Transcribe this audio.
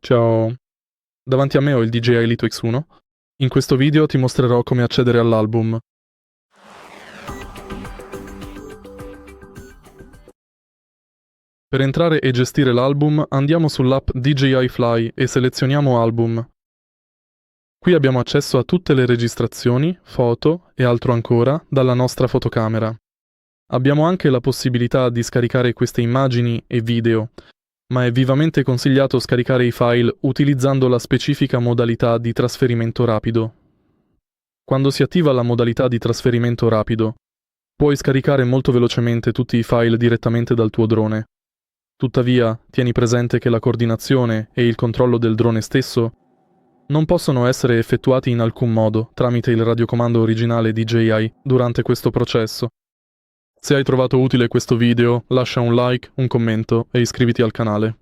Ciao, davanti a me ho il DJI Lito X1. In questo video ti mostrerò come accedere all'album. Per entrare e gestire l'album andiamo sull'app DJI Fly e selezioniamo Album. Qui abbiamo accesso a tutte le registrazioni, foto e altro ancora dalla nostra fotocamera. Abbiamo anche la possibilità di scaricare queste immagini e video, ma è vivamente consigliato scaricare i file utilizzando la specifica modalità di trasferimento rapido. Quando si attiva la modalità di trasferimento rapido, puoi scaricare molto velocemente tutti i file direttamente dal tuo drone. Tuttavia, tieni presente che la coordinazione e il controllo del drone stesso non possono essere effettuati in alcun modo tramite il radiocomando originale DJI durante questo processo. Se hai trovato utile questo video, lascia un like, un commento e iscriviti al canale.